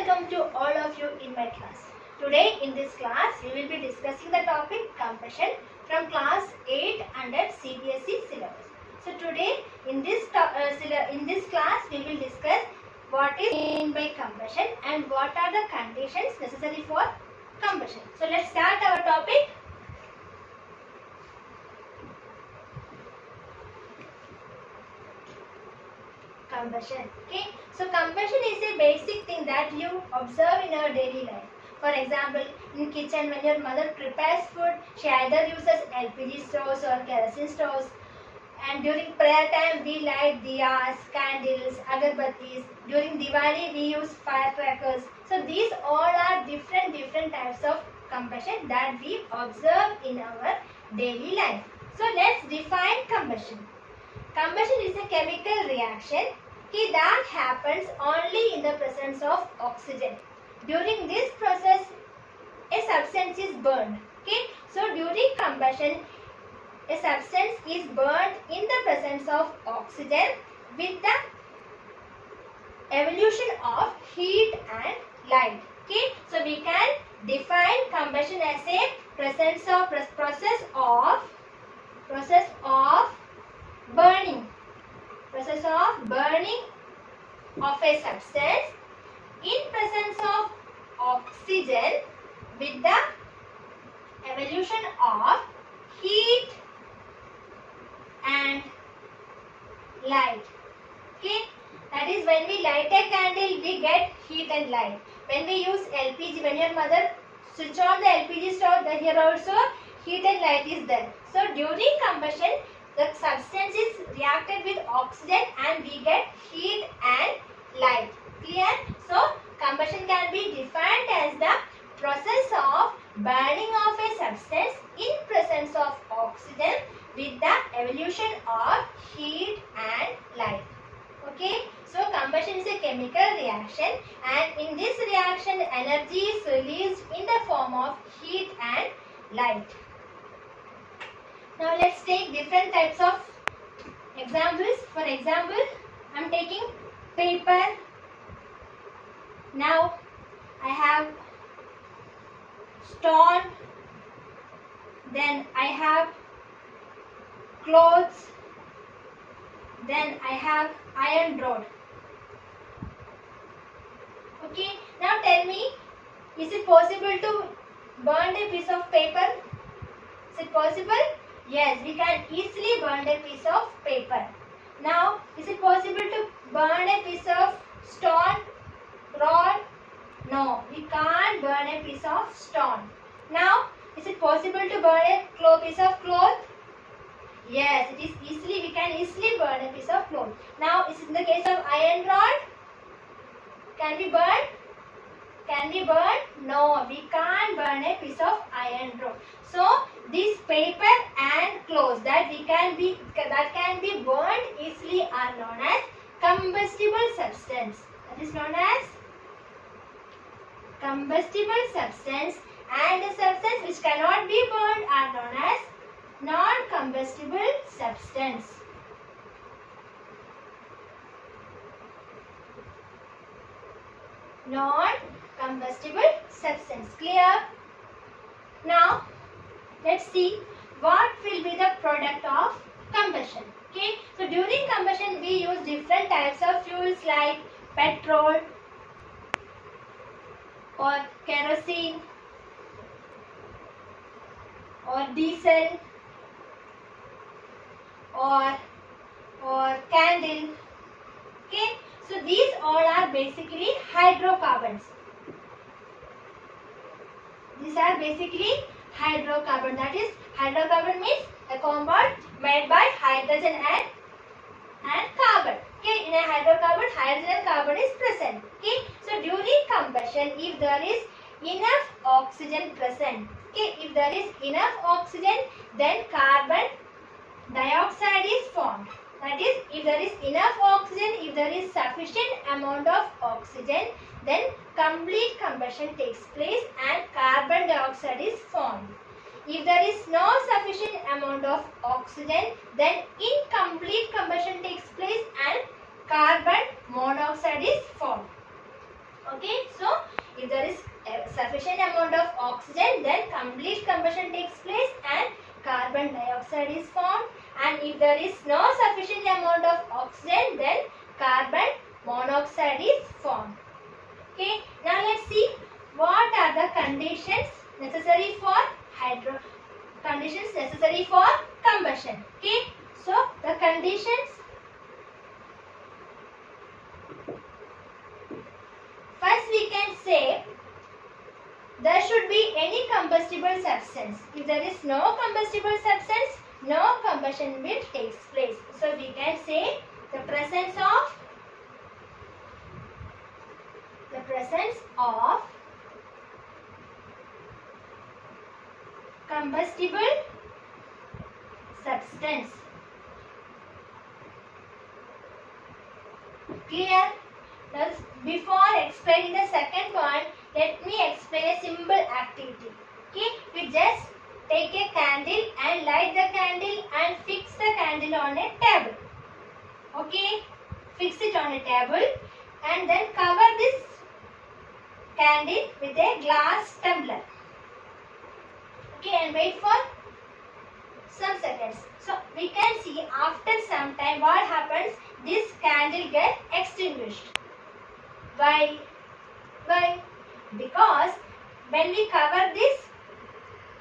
welcome to all of you in my class. Today in this class we will be discussing the topic combustion from class 8 under CBSE syllabus. So today in this class we will discuss what is meant by combustion and what are the conditions necessary for combustion. So let's start our topic. Combustion. Okay, so combustion is a basic thing that you observe in our daily life. For example, in kitchen when your mother prepares food, she either uses LPG stoves or kerosene stoves. And during prayer time we light diyas, candles, agarbattis. During Diwali we use firecrackers. So these all are different types of combustion that we observe in our daily life. So let's define combustion. Combustion is a chemical reaction that happens only in the presence of oxygen. During this process, a substance is burned. Okay, so during combustion, a substance is burned in the presence of oxygen with the evolution of heat and light. Okay, so we can define combustion as a process of burning of a substance in presence of oxygen with the evolution of heat and light. Okay, that is when we light a candle we get heat and light. When we use LPG, when your mother switch on the LPG stove, then here also heat and light is there. So during combustion the substance is reacted with oxygen and we get heat and light. Clear? So combustion can be defined as the process of burning of a substance in presence of oxygen with the evolution of heat and light. Okay, so combustion is a chemical reaction and in this reaction energy is released in the form of heat and light. Now let's take different types of examples. For example, I am taking paper. Now I have stone, then I have clothes, then I have iron rod. Okay, now tell me, is it possible to burn a piece of paper? Is it possible? Yes, we can easily burn a piece of paper. Now, is it possible to burn a piece of stone, rod? No, we can't burn a piece of stone. Now, is it possible to burn a piece of cloth? Yes, it is easily, we can easily burn a piece of cloth. Now, is it in the case of iron rod? Can we burn? Can we burn? No, we can't burn a piece of iron rod. So, this paper and clothes that can be burned easily are known as combustible substance. That is known as combustible substance, and the substance which cannot be burned are known as non-combustible substance. Non-combustible substance. Clear? Now, let's see what will be the product of combustion. Okay, so during combustion we use different types of fuels like petrol or kerosene or diesel or candle. Okay, so these all are basically hydrocarbons. These are basically hydrocarbon. That is, hydrocarbon means a compound made by hydrogen and carbon. Okay, in a hydrocarbon, hydrogen and carbon is present. Okay, so during combustion, if there is enough oxygen present, okay, if there is enough oxygen, then carbon dioxide is formed. That is, if there is enough oxygen, if there is sufficient amount of oxygen, then complete combustion takes place and carbon dioxide is formed. If there is no sufficient amount of oxygen, then incomplete combustion takes place and carbon monoxide is formed. Okay, so oxygen, then complete combustion takes place and carbon dioxide is formed. And if there is no sufficient amount of oxygen, then carbon monoxide is formed. Okay, now let's see what are the conditions necessary for combustion. Okay, so the conditions, first we can say there should be any combustible substance. If there is no combustible substance, no combustion will take place. So we can say the presence of combustible substance. Clear? Now, before explaining the second point, let me explain a simple activity. Okay, we just take a candle and light the candle and fix the candle on a table. Okay, fix it on a table and then cover this candle with a glass tumbler. Okay, and wait for some seconds. So we can see after some time what happens, this candle gets extinguished. Why? Because when we cover this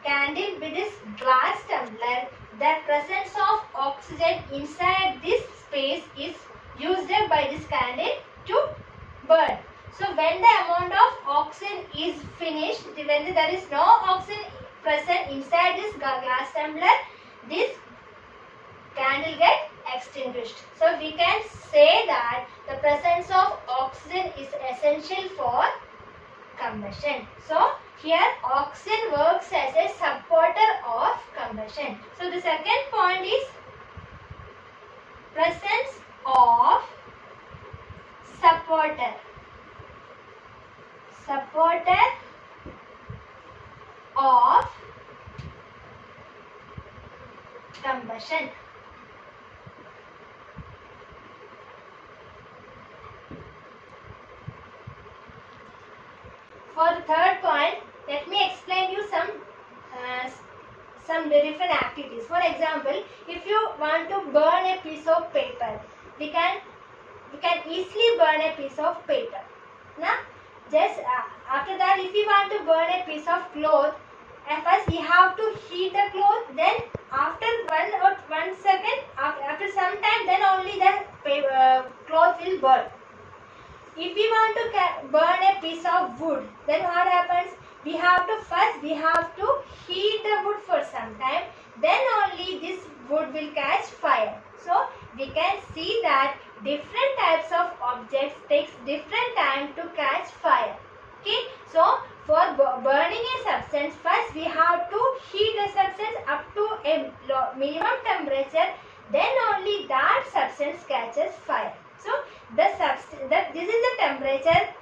candle with this glass tumbler, the presence of oxygen inside this space is used up by this candle to burn. So when the amount of oxygen is finished, when there is no oxygen present inside this glass tumbler, this candle gets extinguished. So we can say that the presence of oxygen is essential for combustion. So here oxygen works as a supporter of combustion. So the second point is presence of supporter of combustion. For the third point, let me explain you some different activities. For example, if you want to burn a piece of paper, we can easily burn a piece of paper. Now, just after that, if we want to burn a piece of cloth, at first we have to heat the cloth. Then after 1 second, after some time, then only the cloth will burn. If we want to burn a piece of wood, then what happens? We have to heat the wood for some time. Then only this wood will catch fire. So we can see that different types of objects takes different time to catch fire. Okay. So for burning a substance, first we have to heat the substance up to a minimum temperature. Then only that substance catches fire. So this is the temperature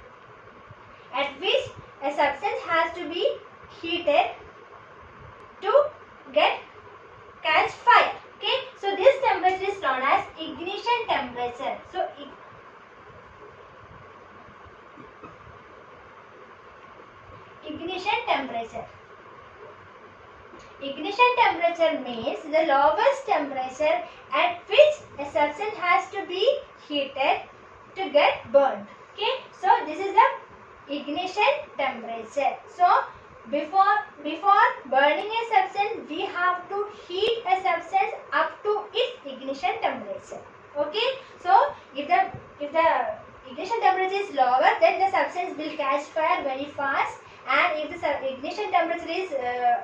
at which a substance has to be heated to catch fire. Okay, so this temperature is known as ignition temperature. So ignition temperature means the lowest temperature at which a substance has to be heated to get burned. Okay, so this is the ignition temperature. So before burning a substance, we have to heat a substance up to its ignition temperature. Okay, so if the ignition temperature is lower, then the substance will catch fire very fast. And if the ignition temperature is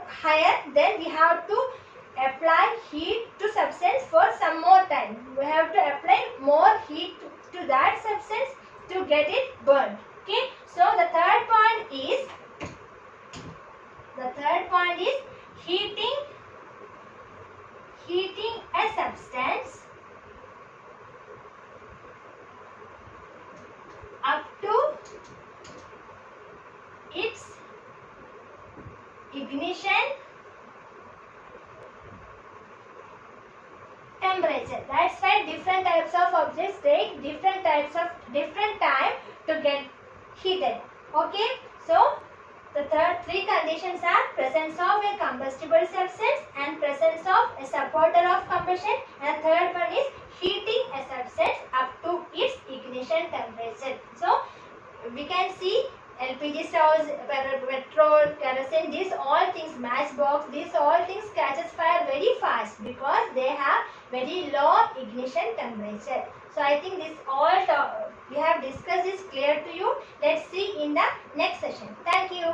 higher, then we have to apply heat to substance for some more time. We have to apply more heat to that substance to get it burned. Okay. So the third point is heating a substance up to its ignition temperature. That's why different types of objects take different time to get heated. Okay, so The three conditions are presence of a combustible substance and presence of a supporter of combustion, and third one is heating a substance up to its ignition temperature. So we can see LPG stoves, petrol, kerosene, these all things, matchbox, these all things catches fire very fast because they have very low ignition temperature. So I think this all we have discussed is clear to you. Let's see in the next session. Thank you.